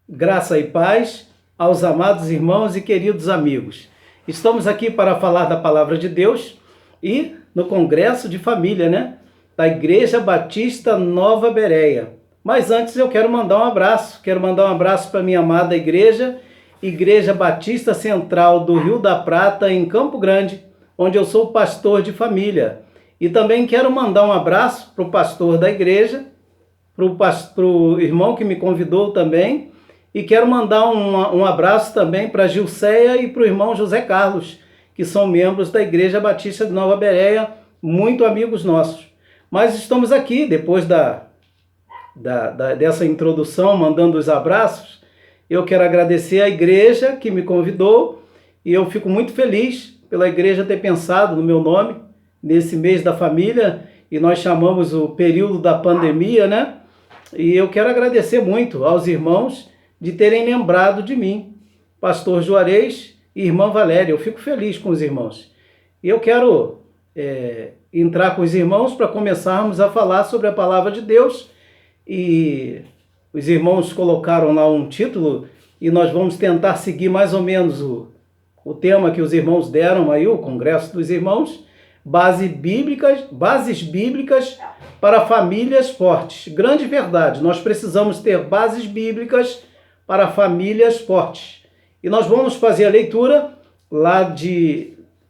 Graça e paz aos amados irmãos e queridos amigos. Estamos aqui para falar da Palavra de Deus e no Congresso de Família, Da Igreja Batista Nova Bereia. Mas antes eu quero mandar um abraço. Quero mandar um abraço para minha amada igreja, Igreja Batista Central do Rio da Prata, em Campo Grande, onde eu sou pastor de família. E também quero mandar um abraço para o pastor da igreja, para o irmão que me convidou também. E quero mandar um abraço também para a Gilceia e para o irmão José Carlos, que são membros da Igreja Batista de Nova Bereia, muito amigos nossos. Mas estamos aqui, depois dessa introdução, mandando os abraços. Eu quero agradecer à igreja que me convidou e eu fico muito feliz pela igreja ter pensado no meu nome nesse mês da família, e nós chamamos o período da pandemia, E eu quero agradecer muito aos irmãos de terem lembrado de mim, pastor Juarez e irmã Valéria. Eu fico feliz com os irmãos. E eu quero entrar com os irmãos para começarmos a falar sobre a palavra de Deus. E os irmãos colocaram lá um título e nós vamos tentar seguir mais ou menos o tema que os irmãos deram aí, o Congresso dos Irmãos, bases bíblicas para famílias fortes. Grande verdade, nós precisamos ter bases bíblicas para famílias fortes. E nós vamos fazer a leitura lá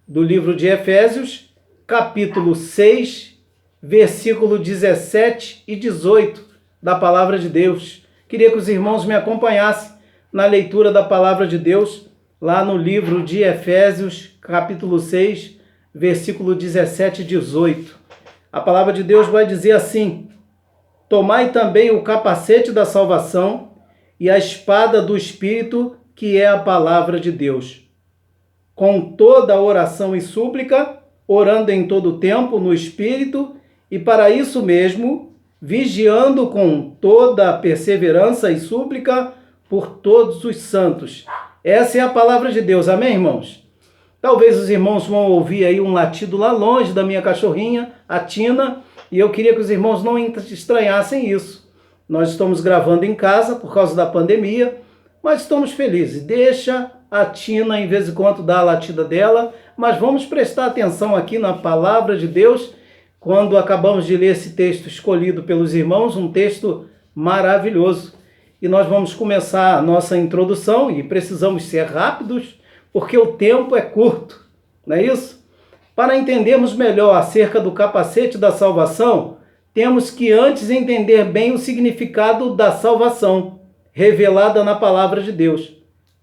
do livro de Efésios, capítulo 6, versículo 17 e 18 da palavra de Deus. Queria que os irmãos me acompanhassem na leitura da palavra de Deus, lá no livro de Efésios, capítulo 6, versículo 17 e 18. A palavra de Deus vai dizer assim: tomai também o capacete da salvação e a espada do Espírito, que é a palavra de Deus, com toda a oração e súplica, orando em todo o tempo no Espírito, e para isso mesmo, vigiando com toda a perseverança e súplica por todos os santos. Essa é a palavra de Deus, amém, irmãos? Talvez os irmãos vão ouvir aí um latido lá longe da minha cachorrinha, a Tina, e eu queria que os irmãos não estranhassem isso. Nós estamos gravando em casa por causa da pandemia, mas estamos felizes. Deixa a Tina, em vez em quando, dar a latida dela, mas vamos prestar atenção aqui na palavra de Deus, quando acabamos de ler esse texto escolhido pelos irmãos, um texto maravilhoso. E nós vamos começar a nossa introdução, e precisamos ser rápidos, porque o tempo é curto, não é isso? Para entendermos melhor acerca do capacete da salvação, temos que antes entender bem o significado da salvação, revelada na palavra de Deus.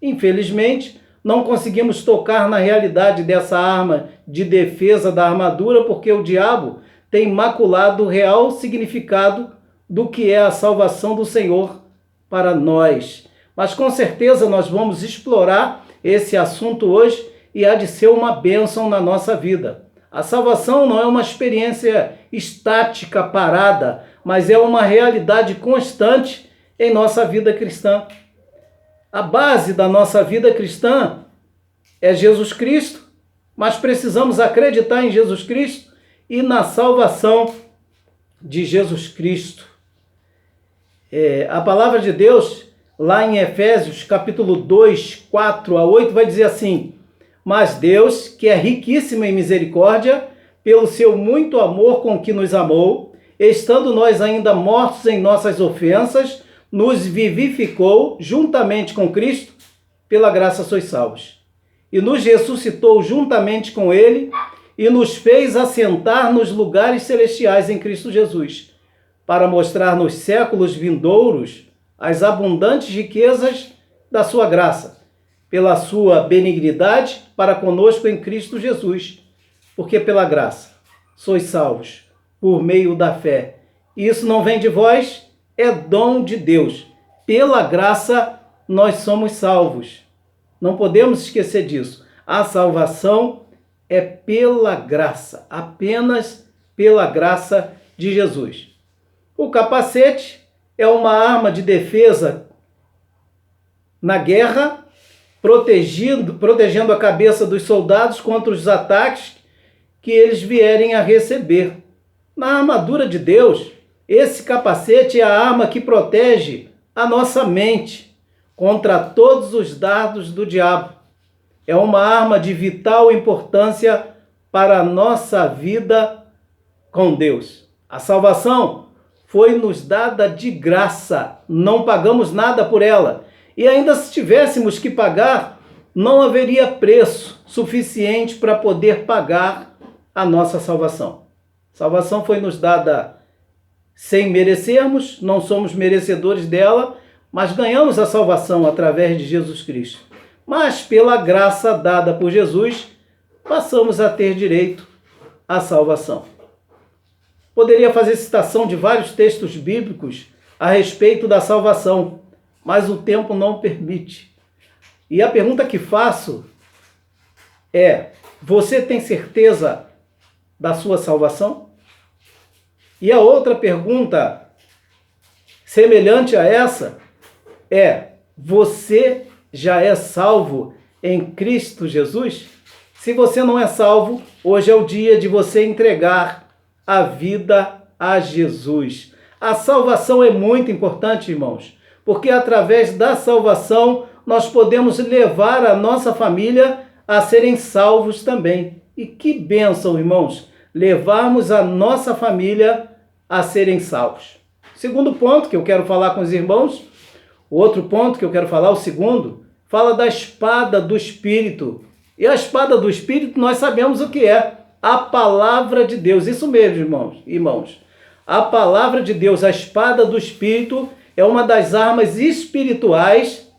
Infelizmente, não conseguimos tocar na realidade dessa arma de defesa da armadura, porque o diabo tem maculado o real significado do que é a salvação do Senhor para nós. Mas com certeza nós vamos explorar esse assunto hoje e há de ser uma bênção na nossa vida. A salvação não é uma experiência estática, parada, mas é uma realidade constante em nossa vida cristã. A base da nossa vida cristã é Jesus Cristo, mas precisamos acreditar em Jesus Cristo e na salvação de Jesus Cristo. A palavra de Deus, lá em Efésios, capítulo 2, 4 a 8, vai dizer assim: mas Deus, que é riquíssimo em misericórdia, pelo seu muito amor com que nos amou, estando nós ainda mortos em nossas ofensas, nos vivificou juntamente com Cristo, pela graça sois salvos. E nos ressuscitou juntamente com Ele, e nos fez assentar nos lugares celestiais em Cristo Jesus, para mostrar nos séculos vindouros as abundantes riquezas da sua graça, pela sua benignidade para conosco em Cristo Jesus, porque pela graça sois salvos por meio da fé. Isso não vem de vós, é dom de Deus. Pela graça nós somos salvos. Não podemos esquecer disso. A salvação é pela graça, apenas pela graça de Jesus. O capacete é uma arma de defesa na guerra, protegendo a cabeça dos soldados contra os ataques que eles vierem a receber. Na armadura de Deus, esse capacete é a arma que protege a nossa mente, contra todos os dardos do diabo. É uma arma de vital importância para a nossa vida com Deus. A salvação foi nos dada de graça, não pagamos nada por ela. E ainda se tivéssemos que pagar, não haveria preço suficiente para poder pagar a nossa salvação. Salvação foi nos dada sem merecermos, não somos merecedores dela, mas ganhamos a salvação através de Jesus Cristo. Mas pela graça dada por Jesus, passamos a ter direito à salvação. Poderia fazer citação de vários textos bíblicos a respeito da salvação, mas o tempo não permite. E a pergunta que faço é: você tem certeza da sua salvação? E a outra pergunta, semelhante a essa, é: você já é salvo em Cristo Jesus? Se você não é salvo, hoje é o dia de você entregar a vida a Jesus. A salvação é muito importante, irmãos, porque através da salvação nós podemos levar a nossa família a serem salvos também. E que bênção, irmãos, levarmos a nossa família a serem salvos. Segundo ponto que eu quero falar com os irmãos, o outro ponto que eu quero falar, o segundo, fala da espada do Espírito. E a espada do Espírito nós sabemos o que é. A palavra de Deus. Isso mesmo, irmãos. A palavra de Deus, a espada do Espírito, é uma das armas espirituais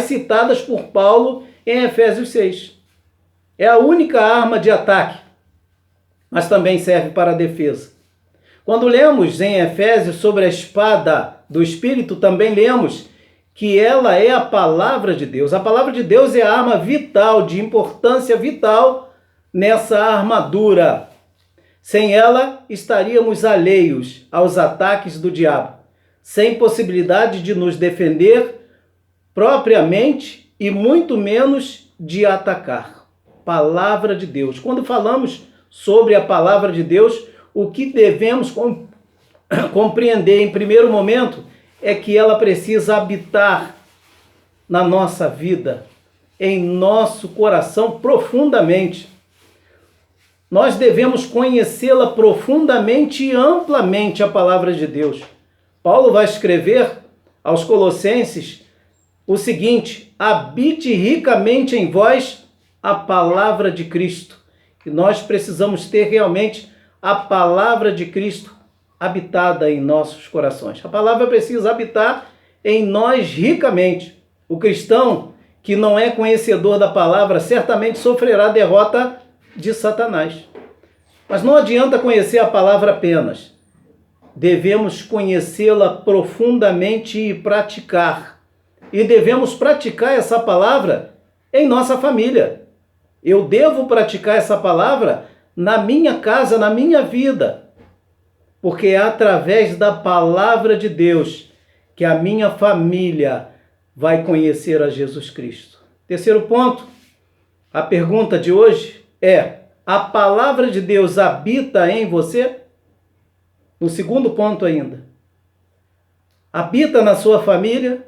citadas por Paulo em Efésios 6. É a única arma de ataque, mas também serve para a defesa. Quando lemos em Efésios sobre a espada do Espírito, também lemos que ela é a palavra de Deus. A palavra de Deus é a arma vital, de importância vital nessa armadura. Sem ela, estaríamos alheios aos ataques do diabo, sem possibilidade de nos defender propriamente e muito menos de atacar. Palavra de Deus. Quando falamos sobre a palavra de Deus, o que devemos compreender em primeiro momento é que ela precisa habitar na nossa vida, em nosso coração profundamente. Nós devemos conhecê-la profundamente e amplamente, a palavra de Deus. Paulo vai escrever aos Colossenses o seguinte: habite ricamente em vós a palavra de Cristo. E nós precisamos ter realmente a palavra de Cristo habitada em nossos corações. A palavra precisa habitar em nós ricamente. O cristão que não é conhecedor da palavra certamente sofrerá derrota de Satanás. Mas não adianta conhecer a palavra apenas. Devemos conhecê-la profundamente e praticar. E devemos praticar essa palavra em nossa família. Eu devo praticar essa palavra na minha casa, na minha vida. Porque é através da palavra de Deus que a minha família vai conhecer a Jesus Cristo. Terceiro ponto, a pergunta de hoje é: a palavra de Deus habita em você? No segundo ponto ainda, habita na sua família?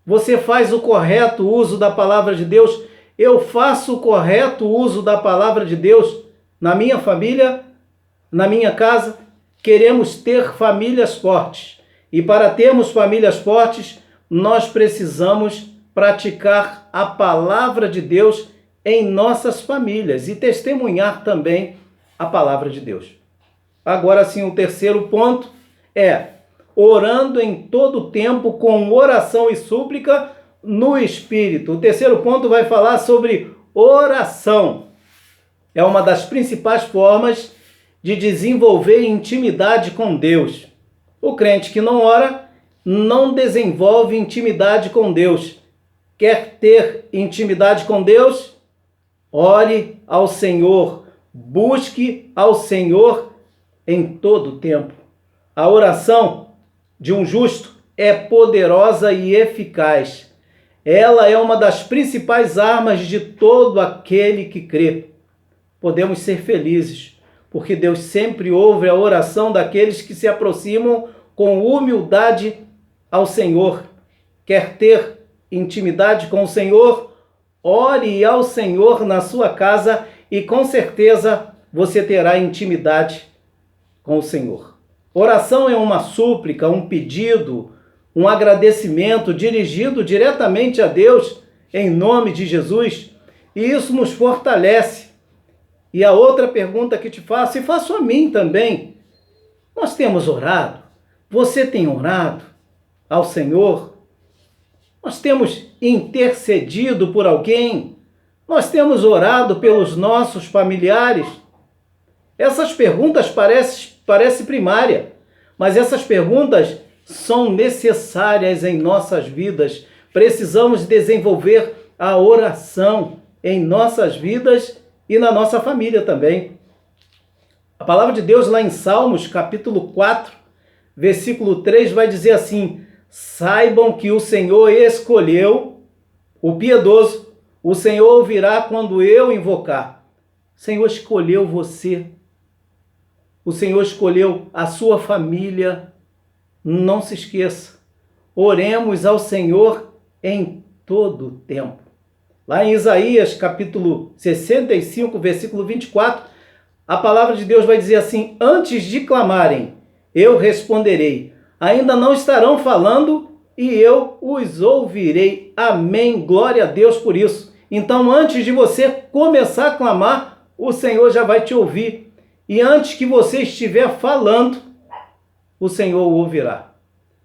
Você faz o correto uso da palavra de Deus? Eu faço o correto uso da palavra de Deus na minha família, na minha casa? Queremos ter famílias fortes. E para termos famílias fortes, nós precisamos praticar a palavra de Deus em nossas famílias e testemunhar também a palavra de Deus. Agora sim, o terceiro ponto é orando em todo tempo com oração e súplica no Espírito. O terceiro ponto vai falar sobre oração. É uma das principais formas de desenvolver intimidade com Deus. O crente que não ora não desenvolve intimidade com Deus. Quer ter intimidade com Deus? Ore ao Senhor, busque ao Senhor em todo tempo. A oração de um justo é poderosa e eficaz. Ela é uma das principais armas de todo aquele que crê. Podemos ser felizes, porque Deus sempre ouve a oração daqueles que se aproximam com humildade ao Senhor Quer ter intimidade com o Senhor? Ore ao Senhor na sua casa e com certeza você terá intimidade com o Senhor. Oração é uma súplica, um pedido, um agradecimento dirigido diretamente a Deus em nome de Jesus, e isso nos fortalece. E a outra pergunta que te faço, e faço a mim também: nós temos orado? Você tem orado ao Senhor? Nós temos intercedido por alguém? Nós temos orado pelos nossos familiares? Essas perguntas parecem primárias, mas essas perguntas são necessárias em nossas vidas. Precisamos desenvolver a oração em nossas vidas e na nossa família também. A palavra de Deus lá em Salmos, capítulo 4, versículo 3, vai dizer assim: saibam que o Senhor escolheu o piedoso, o Senhor ouvirá quando eu invocar. O Senhor escolheu você, o Senhor escolheu a sua família. Não se esqueça, oremos ao Senhor em todo o tempo. Lá em Isaías, capítulo 65, versículo 24, a palavra de Deus vai dizer assim: antes de clamarem, eu responderei. Ainda não estarão falando e eu os ouvirei. Amém. Glória a Deus por isso. Então, antes de você começar a clamar, o Senhor já vai te ouvir. E antes que você estiver falando, o Senhor o ouvirá.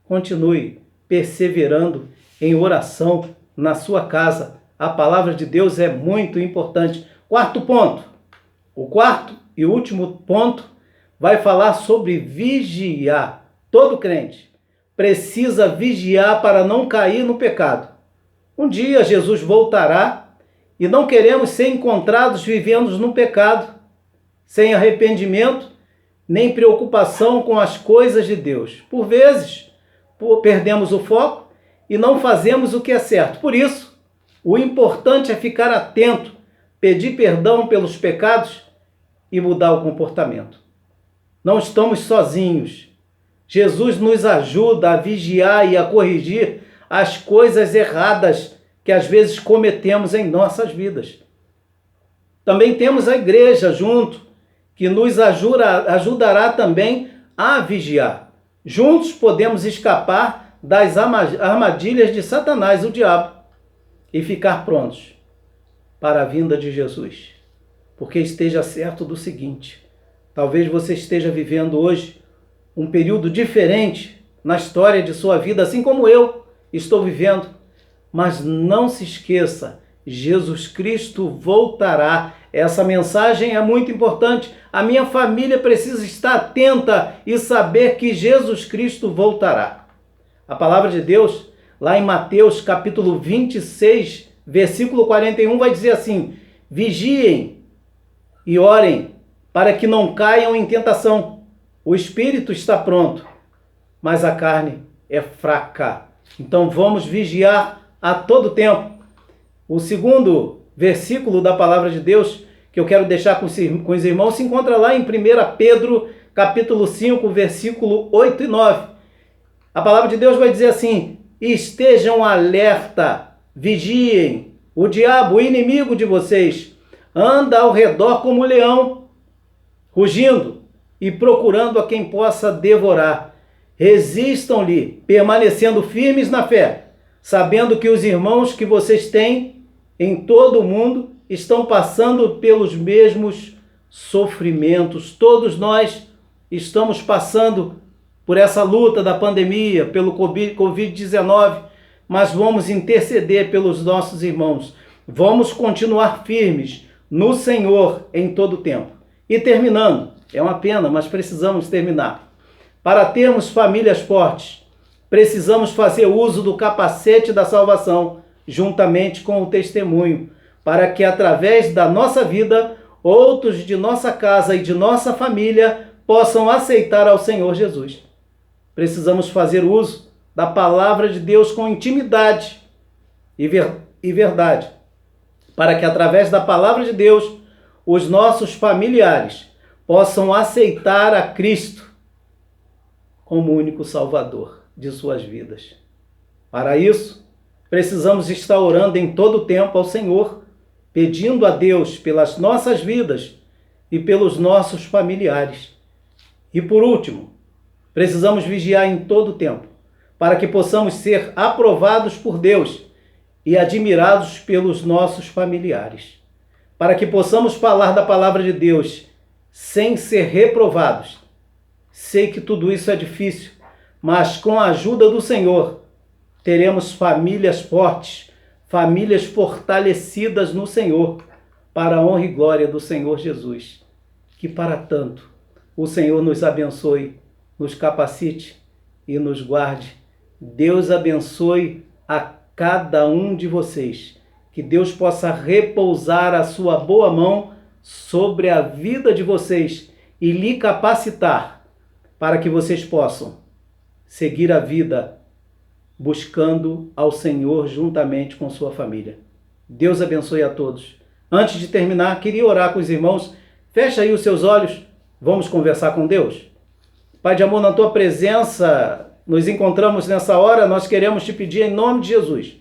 Continue perseverando em oração na sua casa. A palavra de Deus é muito importante. Quarto ponto. O quarto e último ponto vai falar sobre vigiar. Todo crente precisa vigiar para não cair no pecado. Um dia Jesus voltará e não queremos ser encontrados vivendo no pecado, sem arrependimento, nem preocupação com as coisas de Deus. Por vezes, perdemos o foco e não fazemos o que é certo. Por isso, o importante é ficar atento, pedir perdão pelos pecados e mudar o comportamento. Não estamos sozinhos. Jesus nos ajuda a vigiar e a corrigir as coisas erradas que às vezes cometemos em nossas vidas. Também temos a igreja junto, que nos ajudará também a vigiar. Juntos podemos escapar das armadilhas de Satanás, o diabo, e ficar prontos para a vinda de Jesus. Porque esteja certo do seguinte: talvez você esteja vivendo hoje um período diferente na história de sua vida, assim como eu estou vivendo. Mas não se esqueça, Jesus Cristo voltará. Essa mensagem é muito importante. A minha família precisa estar atenta e saber que Jesus Cristo voltará. A palavra de Deus, lá em Mateus capítulo 26, versículo 41, vai dizer assim: vigiem e orem para que não caiam em tentação. O espírito está pronto, mas a carne é fraca. Então vamos vigiar a todo tempo. O segundo versículo da palavra de Deus que eu quero deixar com os irmãos se encontra lá em 1 Pedro, capítulo 5, versículo 8 e 9. A palavra de Deus vai dizer assim: estejam alerta, vigiem. O diabo, o inimigo de vocês, anda ao redor como um leão, rugindo e procurando a quem possa devorar. Resistam-lhe, permanecendo firmes na fé, sabendo que os irmãos que vocês têm em todo o mundo estão passando pelos mesmos sofrimentos. Todos nós estamos passando por essa luta da pandemia, pelo Covid-19, mas vamos interceder pelos nossos irmãos. Vamos continuar firmes no Senhor em todo o tempo. E terminando, é uma pena, mas precisamos terminar. Para termos famílias fortes, precisamos fazer uso do capacete da salvação, juntamente com o testemunho, para que através da nossa vida, outros de nossa casa e de nossa família possam aceitar ao Senhor Jesus. Precisamos fazer uso da palavra de Deus com intimidade e verdade, para que através da palavra de Deus, os nossos familiares possam aceitar a Cristo como único Salvador de suas vidas. Para isso, precisamos estar orando em todo o tempo ao Senhor, pedindo a Deus pelas nossas vidas e pelos nossos familiares. E por último, precisamos vigiar em todo o tempo, para que possamos ser aprovados por Deus e admirados pelos nossos familiares, para que possamos falar da palavra de Deus sem ser reprovados. Sei que tudo isso é difícil, mas com a ajuda do Senhor, teremos famílias fortes, famílias fortalecidas no Senhor, para a honra e glória do Senhor Jesus. Que para tanto o Senhor nos abençoe, nos capacite e nos guarde. Deus abençoe a cada um de vocês. Que Deus possa repousar a sua boa mão sobre a vida de vocês e lhe capacitar para que vocês possam seguir a vida buscando ao Senhor juntamente com sua família. Deus abençoe a todos. Antes de terminar, queria orar com os irmãos. Fecha aí os seus olhos. Vamos conversar com Deus. Pai de amor, na tua presença, nos encontramos nessa hora. Nós queremos te pedir em nome de Jesus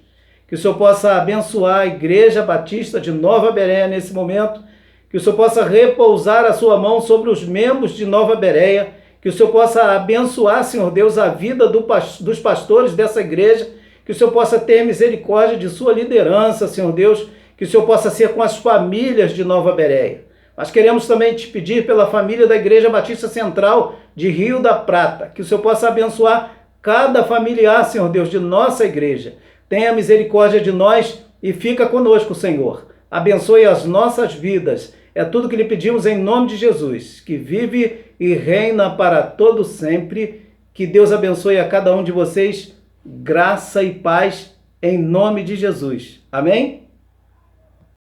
que o Senhor possa abençoar a Igreja Batista de Nova Bereia nesse momento, que o Senhor possa repousar a sua mão sobre os membros de Nova Bereia, que o Senhor possa abençoar, Senhor Deus, a vida dos pastores dessa igreja, que o Senhor possa ter misericórdia de sua liderança, Senhor Deus, que o Senhor possa ser com as famílias de Nova Bereia. Nós queremos também te pedir pela família da Igreja Batista Central de Rio da Prata, que o Senhor possa abençoar cada familiar, Senhor Deus, de nossa igreja. Tenha misericórdia de nós e fica conosco, Senhor. Abençoe as nossas vidas. É tudo que lhe pedimos em nome de Jesus, que vive e reina para todo sempre. Que Deus abençoe a cada um de vocês. Graça e paz em nome de Jesus. Amém?